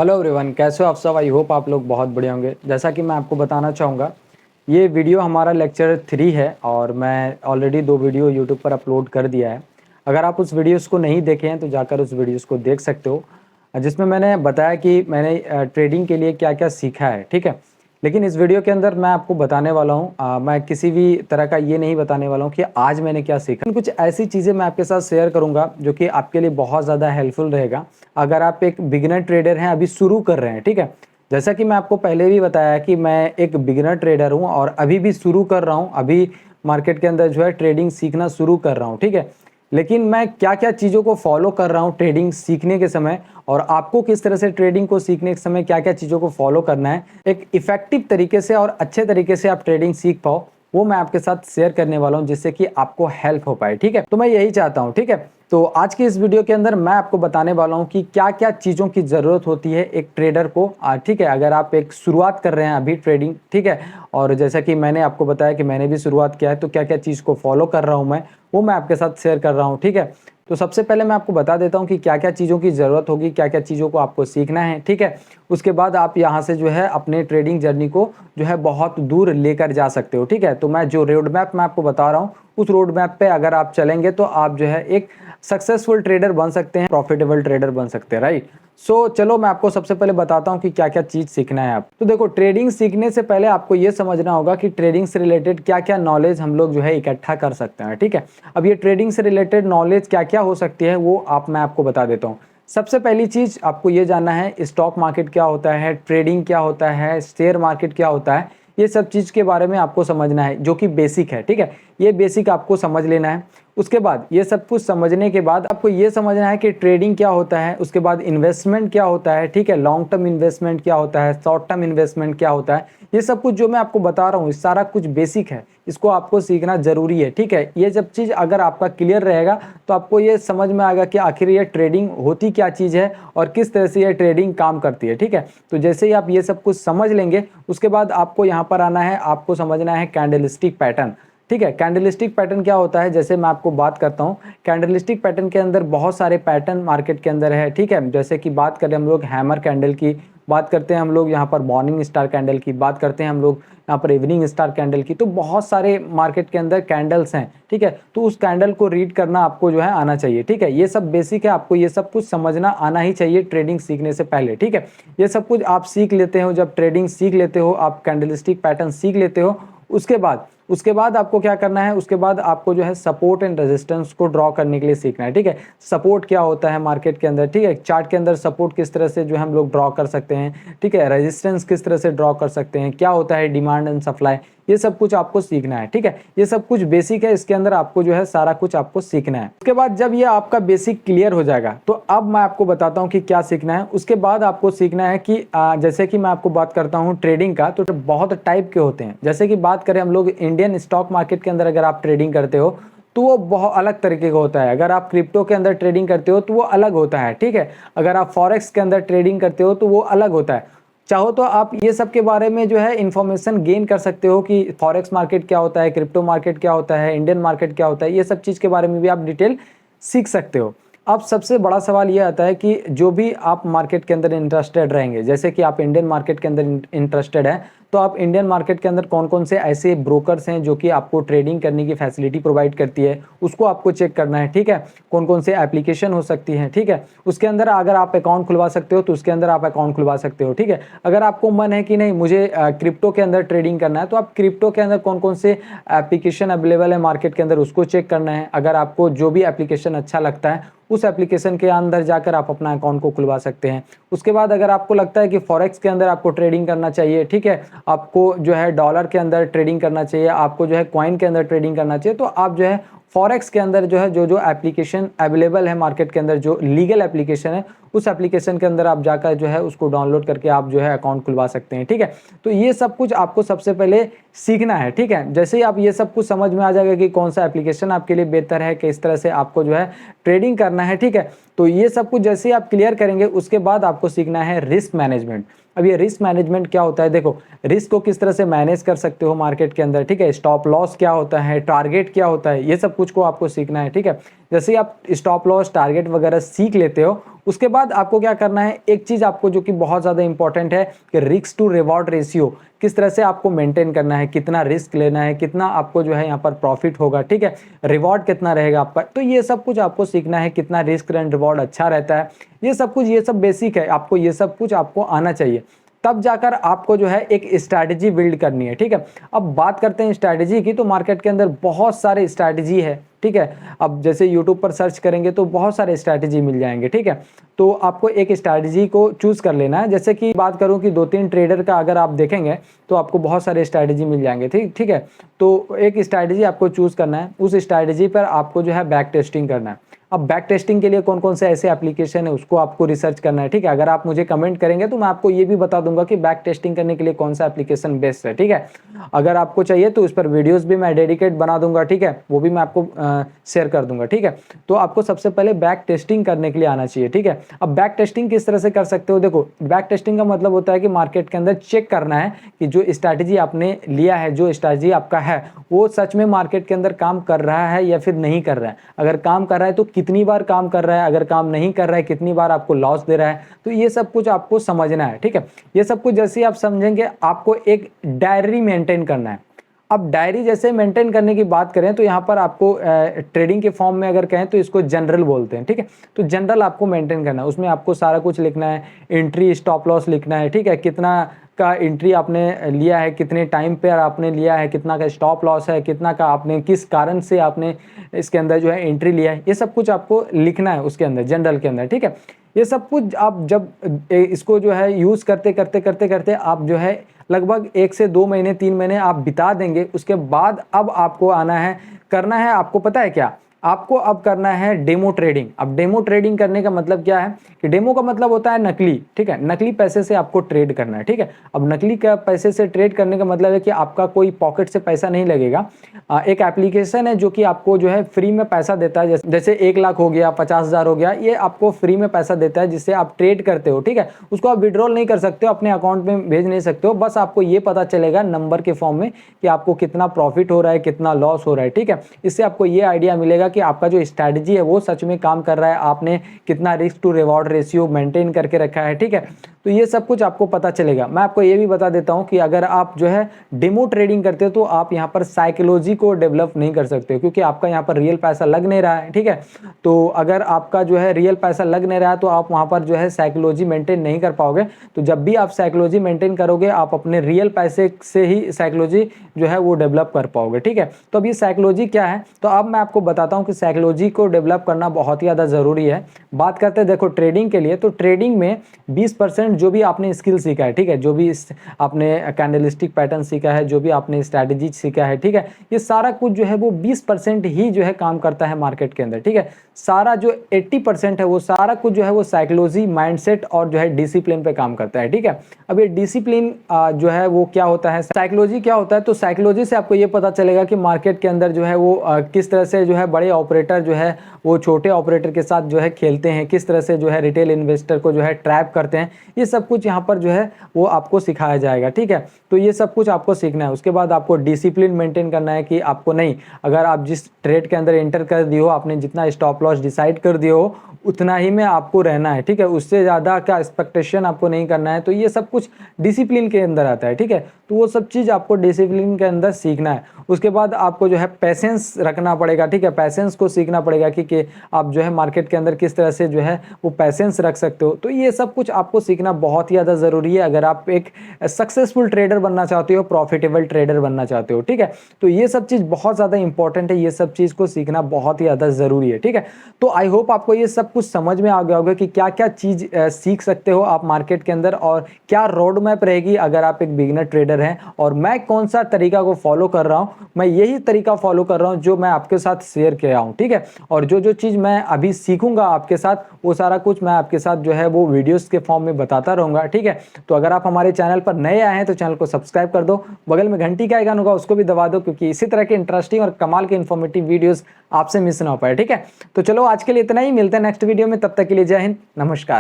Hello everyone, कैसे हो आप सब। आई होप आप लोग बहुत बढ़िया होंगे। जैसा कि मैं आपको बताना चाहूँगा, ये वीडियो हमारा लेक्चर 3 है और मैं ऑलरेडी 2 वीडियो यूट्यूब पर अपलोड कर दिया है। अगर आप उस वीडियोस को नहीं देखे हैं तो जाकर उस वीडियोस को देख सकते हो, जिसमें मैंने बताया कि मैंने ट्रेडिंग के लिए क्या-क्या सीखा है, ठीक है। लेकिन इस वीडियो के अंदर मैं आपको बताने वाला हूँ, मैं किसी भी तरह का ये नहीं बताने वाला हूँ कि आज मैंने क्या सीखा। कुछ ऐसी चीज़ें मैं आपके साथ शेयर करूँगा जो कि आपके लिए बहुत ज़्यादा हेल्पफुल रहेगा। अगर आप एक बिगिनर ट्रेडर हैं, अभी शुरू कर रहे हैं, ठीक है। जैसा कि मैं आपको पहले भी बताया कि मैं एक बिगिनर ट्रेडर हूँ और अभी भी शुरू कर रहा हूँ, अभी मार्केट के अंदर जो है ट्रेडिंग सीखना शुरू कर रहा हूँ, ठीक है। लेकिन मैं क्या-क्या चीज़ों को फॉलो कर रहा हूँ ट्रेडिंग सीखने के समय, और आपको किस तरह से ट्रेडिंग को सीखने के समय क्या-क्या चीज़ों को फॉलो करना है, एक इफ़ेक्टिव तरीके से और अच्छे तरीके से आप ट्रेडिंग सीख पाओ, वो मैं आपके साथ शेयर करने वाला हूँ, जिससे कि आपको हेल्प हो पाए, ठीक है। तो मैं यही चाहता हूँ, ठीक है। तो आज की इस वीडियो के अंदर मैं आपको बताने वाला हूँ कि क्या-क्या चीज़ों की ज़रूरत होती है एक ट्रेडर को, ठीक है। अगर आप एक शुरुआत कर रहे हैं अभी ट्रेडिंग, ठीक है, और जैसा कि मैंने आपको बताया कि मैंने भी शुरुआत किया है, तो क्या-क्या चीज़ को फॉलो कर रहा हूँ मैं, वो मैं आपके साथ शेयर कर रहा हूँ, ठीक है। तो सबसे पहले मैं आपको बता देता हूँ कि क्या-क्या चीज़ों की ज़रूरत होगी, क्या-क्या चीज़ों को आपको सीखना है, ठीक है। उसके बाद आप यहाँ से जो है अपने ट्रेडिंग जर्नी को जो है बहुत दूर लेकर जा सकते हो, ठीक है। तो मैं जो रोड मैप मैं आपको बता रहा हूँ, उस रोड मैप पे अगर आप चलेंगे तो आप जो है एक सक्सेसफुल ट्रेडर बन सकते हैं, प्रॉफिटेबल ट्रेडर बन सकते हैं, राइट। सो चलो मैं आपको सबसे पहले बताता हूँ कि क्या-क्या चीज़ सीखना है आप। तो देखो, ट्रेडिंग सीखने से पहले आपको ये समझना होगा कि ट्रेडिंग से रिलेटेड क्या-क्या नॉलेज हम लोग जो है इकट्ठा कर सकते हैं, ठीक है। अब ये ट्रेडिंग से रिलेटेड नॉलेज क्या-क्या हो सकती है वो मैं आपको बता देता हूँ। सबसे पहली चीज़ आपको ये जानना है, स्टॉक मार्केट क्या होता है, ट्रेडिंग क्या होता है, शेयर मार्केट क्या होता है, ये सब चीज़ के बारे में आपको समझना है, जो कि बेसिक है, ठीक है। ये बेसिक आपको समझ लेना है। उसके बाद ये सब कुछ समझने के बाद आपको ये समझना है कि ट्रेडिंग क्या होता है, उसके बाद इन्वेस्टमेंट क्या होता है, ठीक है, लॉन्ग टर्म इन्वेस्टमेंट क्या होता है, शॉर्ट टर्म इन्वेस्टमेंट क्या होता है। ये सब कुछ जो मैं आपको बता रहा हूँ, सारा कुछ बेसिक है, इसको आपको सीखना ज़रूरी है, ठीक है। ये सब चीज़ अगर आपका क्लियर रहेगा तो आपको ये समझ में आएगा कि आखिर ये ट्रेडिंग होती क्या चीज़ है और किस तरह से ये ट्रेडिंग काम करती है, ठीक है। तो जैसे ही आप ये सब कुछ समझ लेंगे, उसके बाद आपको यहाँ पर आना है, आपको समझना है कैंडलस्टिक पैटर्न, ठीक है। कैंडलस्टिक पैटर्न क्या होता है, जैसे मैं आपको बात करता हूँ, कैंडलस्टिक पैटर्न के अंदर बहुत सारे पैटर्न मार्केट के अंदर है, ठीक है। जैसे कि बात करें हम लोग हैमर कैंडल की, बात करते हैं हम लोग यहाँ पर मॉर्निंग स्टार कैंडल की, बात करते हैं हम लोग यहाँ पर इवनिंग स्टार कैंडल की। तो बहुत सारे मार्केट के अंदर कैंडल्स हैं, ठीक है। तो उस कैंडल को रीड करना आपको जो है आना चाहिए, ठीक है। ये सब बेसिक है, आपको ये सब कुछ समझना आना ही चाहिए ट्रेडिंग सीखने से पहले, ठीक है। ये सब कुछ आप सीख लेते हो, जब ट्रेडिंग सीख लेते हो, आप कैंडलस्टिक पैटर्न सीख लेते हो, उसके बाद आपको क्या करना है, उसके बाद आपको जो है सपोर्ट एंड रेजिस्टेंस को ड्रॉ करने के लिए सीखना है, ठीक है। सपोर्ट क्या होता है मार्केट के अंदर, ठीक है, चार्ट के अंदर सपोर्ट किस तरह से जो है हम लोग ड्रॉ कर सकते हैं, ठीक है, रेजिस्टेंस किस तरह से ड्रॉ कर सकते हैं, क्या होता है डिमांड एंड सप्लाई, ये सब कुछ आपको सीखना है, ठीक है। ये सब कुछ बेसिक है, इसके अंदर आपको जो है सारा कुछ आपको सीखना है। उसके बाद जब ये आपका बेसिक क्लियर हो जाएगा तो अब मैं आपको बताता हूँ कि क्या सीखना है। उसके बाद आपको सीखना है कि जैसे कि मैं आपको बात करता हूँ ट्रेडिंग का, तो बहुत टाइप के होते हैं। जैसे कि बात करें हम लोग इंडियन स्टॉक मार्केट के अंदर, अगर आप ट्रेडिंग करते हो तो वो बहुत अलग तरीके का होता है। अगर आप क्रिप्टो के अंदर ट्रेडिंग करते हो तो वो अलग होता है, ठीक है। अगर आप फॉरेक्स के अंदर ट्रेडिंग करते हो तो वो अलग होता है। चाहो तो आप ये सब के बारे में जो है इन्फॉर्मेशन गेन कर सकते हो कि फॉरेक्स मार्केट क्या होता है, क्रिप्टो मार्केट क्या होता है, इंडियन मार्केट क्या होता है, ये सब चीज़ के बारे में भी आप डिटेल सीख सकते हो। अब सबसे बड़ा सवाल ये आता है कि जो भी आप मार्केट के अंदर इंटरेस्टेड रहेंगे, जैसे कि आप इंडियन मार्केट के अंदर इंटरेस्टेड हैं, तो आप इंडियन मार्केट के अंदर कौन कौन से ऐसे ब्रोकर्स हैं जो कि आपको ट्रेडिंग करने की फैसिलिटी प्रोवाइड करती है, उसको आपको चेक करना है, ठीक है। कौन कौन से एप्लीकेशन हो सकती हैं, ठीक है। उसके अंदर अगर आप अकाउंट खुलवा सकते हो तो उसके अंदर आप अकाउंट खुलवा सकते हो, ठीक है। अगर आपको मन है कि नहीं मुझे क्रिप्टो के अंदर ट्रेडिंग करना है, तो आप क्रिप्टो के अंदर कौन कौन से एप्लीकेशन अवेलेबल है मार्केट के अंदर, उसको चेक करना है। अगर आपको जो भी एप्लीकेशन अच्छा लगता है, उस एप्लीकेशन के अंदर जाकर आप अपना अकाउंट को खुलवा सकते हैं। उसके बाद अगर आपको लगता है कि फॉरेक्स के अंदर आपको ट्रेडिंग करना चाहिए, ठीक है, आपको जो है डॉलर के अंदर ट्रेडिंग करना चाहिए, आपको जो है कॉइन के अंदर ट्रेडिंग करना चाहिए, तो आप जो है फॉरेक्स के अंदर जो है जो एप्लीकेशन अवेलेबल है मार्केट के अंदर, जो लीगल एप्लीकेशन है, उस एप्लीकेशन के अंदर आप जाकर जो है उसको डाउनलोड करके आप जो है अकाउंट खुलवा सकते हैं, ठीक है। तो ये सब कुछ आपको सबसे पहले सीखना है, ठीक है। जैसे ही आप ये सब कुछ समझ में आ जाएगा कि कौन सा एप्लीकेशन आपके लिए बेहतर है, किस तरह से आपको जो है ट्रेडिंग करना है, ठीक है, तो ये सब कुछ जैसे ही आप क्लियर करेंगे, उसके बाद आपको सीखना है रिस्क मैनेजमेंट। अब ये रिस्क मैनेजमेंट क्या होता है, देखो, रिस्क को किस तरह से मैनेज कर सकते हो मार्केट के अंदर, ठीक है, स्टॉप लॉस क्या होता है, टारगेट क्या होता है, ये सब कुछ को आपको सीखना है, ठीक है। जैसे ही आप स्टॉप लॉस टारगेट वगैरह सीख लेते हो, उसके बाद आपको क्या करना है, एक चीज़ आपको जो कि बहुत ज़्यादा इंपॉर्टेंट है कि रिस्क टू रिवॉर्ड रेशियो किस तरह से आपको मेंटेन करना है, कितना रिस्क लेना है, कितना आपको जो है यहाँ पर प्रॉफिट होगा, ठीक है, रिवॉर्ड कितना रहेगा आपका, तो ये सब कुछ आपको सीखना है, कितना रिस्क एंड रिवॉर्ड अच्छा रहता है, ये सब कुछ, ये सब बेसिक है, आपको ये सब कुछ आपको आना चाहिए। तब जाकर आपको जो है एक स्ट्रैटेजी बिल्ड करनी है, ठीक है। अब बात करते हैं स्ट्रैटेजी की, तो मार्केट के अंदर बहुत सारे स्ट्रैटेजी है, ठीक है। अब जैसे यूट्यूब पर सर्च करेंगे तो बहुत सारे स्ट्रैटेजी मिल जाएंगे, ठीक है। तो आपको एक स्ट्रैटेजी को चूज कर लेना है। जैसे कि बात करूं कि 2-3 ट्रेडर का अगर आप देखेंगे तो आपको बहुत सारे स्ट्रैटेजी मिल जाएंगे, ठीक है। तो एक स्ट्रैटेजी आपको चूज करना है, उस स्ट्रैटेजी पर आपको जो है बैक टेस्टिंग करना है। अब बैक टेस्टिंग के लिए कौन कौन से ऐसे एप्लीकेशन है उसको आपको रिसर्च करना है, ठीक है। अगर आप मुझे कमेंट करेंगे तो मैं आपको ये भी बता दूंगा कि बैक टेस्टिंग करने के लिए कौन सा एप्लीकेशन बेस्ट है, ठीक है। अगर आपको चाहिए तो उस पर वीडियोस भी मैं डेडिकेट बना दूंगा, ठीक है, वो भी मैं आपको शेयर कर दूंगा, ठीक है। तो आपको सबसे पहले बैक टेस्टिंग करने के लिए आना चाहिए, ठीक है। अब बैक टेस्टिंग किस तरह से कर सकते हो, देखो बैक टेस्टिंग का मतलब होता है कि मार्केट के अंदर चेक करना है कि जो स्ट्रैटेजी आपने लिया है, जो स्ट्रैटेजी आपका है, वो सच में मार्केट के अंदर काम कर रहा है या फिर नहीं कर रहा है। अगर काम कर रहा है तो कितनी बार काम कर रहा है, अगर काम नहीं कर रहा है कितनी बार आपको लॉस दे रहा है, तो ये सब कुछ आपको समझना है, ठीक है। ये सब कुछ जैसे आप समझेंगे, आपको एक डायरी मेंटेन करना है। अब डायरी जैसे मेंटेन करने की बात करें तो यहाँ पर आपको ट्रेडिंग के फॉर्म में अगर कहें तो इसको जनरल बोलते हैं, ठीक है। तो जनरल आपको मेंटेन करना है, उसमें आपको सारा कुछ लिखना है, एंट्री स्टॉप लॉस लिखना है, ठीक है, कितना का एंट्री आपने लिया है, कितने टाइम पे आपने लिया है, कितना का स्टॉप लॉस है, कितना का आपने किस कारण से आपने इसके अंदर जो है एंट्री लिया है, ये सब कुछ आपको लिखना है उसके अंदर, जनरल के अंदर, ठीक है। ये सब कुछ आप जब इसको जो है यूज़ करते करते करते करते आप जो है लगभग 1 से 2 महीने 3 महीने आप बिता देंगे, उसके बाद अब आपको आना है, करना है, आपको पता है क्या, आपको अब करना है डेमो ट्रेडिंग। अब डेमो ट्रेडिंग करने का मतलब क्या है कि डेमो का मतलब होता है नकली, ठीक है, नकली पैसे से आपको ट्रेड करना है, ठीक है। अब नकली का पैसे से ट्रेड करने का मतलब है कि आपका कोई पॉकेट से पैसा नहीं लगेगा। एक एप्लीकेशन है जो कि आपको जो है फ्री में पैसा देता है, जैसे 1 लाख हो गया, 50,000 हो गया, ये आपको फ्री में पैसा देता है जिससे आप ट्रेड करते हो, ठीक है। उसको आप विड्रॉल नहीं कर सकते हो, अपने अकाउंट में भेज नहीं सकते हो, बस आपको ये पता चलेगा नंबर के फॉर्म में कि आपको कितना प्रॉफिट हो रहा है, कितना लॉस हो रहा है, ठीक है। इससे आपको ये आइडिया मिलेगा कि आपका जो स्ट्रैटेजी है वो सच में काम कर रहा है, आपने कितना risk to reward ratio maintain करके रखा है, ठीक है। तो ये सब कुछ आपको पता चलेगा। मैं आपको ये भी बता देता हूं कि अगर आप जो है डेमो ट्रेडिंग करते हो तो आप यहां पर साइकोलॉजी को डेवलप नहीं कर सकते, क्योंकि आपका यहां पर रियल पैसा लग नहीं रहा है, ठीक है। तो अगर आपका जो है रियल पैसा लग नहीं रहा है तो आप वहां पर जो है साइकोलॉजी मेंटेन नहीं कर पाओगे। तो जब भी आप साइकोलॉजी मेंटेन करोगे, आप अपने रियल पैसे से ही साइकोलॉजी जो है वो डेवलप कर पाओगे, ठीक है। तो अब ये साइकोलॉजी क्या है, तो अब मैं आपको बताता हूँ कि साइकोलॉजी को डेवलप करना बहुत ही ज़्यादा ज़रूरी है। बात करते हैं देखो ट्रेडिंग के लिए, तो ट्रेडिंग में 20% जो भी आपने स्किल सीखा है, ठीक है, जो भी आपने कैंडलस्टिक पैटर्न सीखा है, जो भी आपने स्ट्रैटेजी सीखा है, ठीक है, ये सारा कुछ जो है वो 20% ही जो है काम करता है मार्केट के अंदर, ठीक है। सारा जो 80% है वो सारा कुछ जो है वो साइकोलॉजी, माइंडसेट और जो है डिसिप्लिन पे काम करता है, ठीक है। अब ये डिसिप्लिन जो है वो क्या होता है, साइकोलॉजी क्या होता है, तो साइकोलॉजी से आपको ये पता चलेगा कि मार्केट के अंदर जो है वो किस तरह से जो है बड़े ऑपरेटर जो है वो छोटे ऑपरेटर के साथ जो है खेलते हैं, किस तरह से जो है रिटेल इन्वेस्टर को जो है ट्रैप करते हैं, ये सब कुछ यहाँ पर जो है वो आपको सिखाया जाएगा, ठीक है। तो ये सब कुछ आपको सीखना है। उसके बाद आपको डिसिप्लिन मेंटेन करना है कि आपको नहीं, अगर आप जिस ट्रेड के अंदर एंटर कर दिए हो, आपने जितना स्टॉप लॉस डिसाइड कर दिए हो उतना ही में आपको रहना है, ठीक है, उससे ज़्यादा का एक्सपेक्टेशन आपको नहीं करना है। तो ये सब कुछ डिसिप्लिन के अंदर आता है, ठीक है। तो वो सब चीज़ आपको डिसिप्लिन के अंदर सीखना है। उसके बाद आपको जो है पैसेंस रखना पड़ेगा, ठीक है, पैसेंस को सीखना पड़ेगा कि आप जो है मार्केट के अंदर किस तरह से जो है वो पैसेंस रख सकते हो। तो ये सब कुछ आपको सीखना बहुत ही ज़्यादा ज़रूरी है अगर आप एक सक्सेसफुल ट्रेडर बनना चाहते हो, प्रॉफिटेबल ट्रेडर बनना चाहते हो, ठीक है। तो ये सब चीज़ बहुत ज़्यादा इंपॉर्टेंट है, ये सब चीज़ को सीखना बहुत ही ज़्यादा ज़रूरी है, ठीक है। तो आई होप आपको ये सब कुछ समझ में आ गया होगा कि क्या क्या चीज़ सीख सकते हो आप मार्केट के अंदर और क्या रोड मैप रहेगी अगर आप एक बिगिनर ट्रेडर हैं, और मैं कौन सा तरीका को फॉलो कर रहा हूँ। मैं यही तरीका फॉलो कर रहा हूँ जो मैं आपके साथ शेयर किया हूँ, ठीक है। और जो जो चीज़ मैं अभी सीखूंगा आपके साथ, वो सारा कुछ मैं आपके साथ जो है वो वीडियोस के फॉर्म में बताता रहूंगा, ठीक है। तो अगर आप हमारे चैनल पर नए आए हैं तो चैनल को सब्सक्राइब कर दो, बगल में घंटी का आइकन होगा उसको भी दबा दो, क्योंकि इसी तरह के इंटरेस्टिंग और कमाल के इन्फॉर्मेटिव वीडियोस आपसे मिस ना हो पाए, ठीक है। तो चलो आज के लिए इतना ही, मिलते हैं नेक्स्ट वीडियो में, तब तक के लिए जय हिंद, नमस्कार।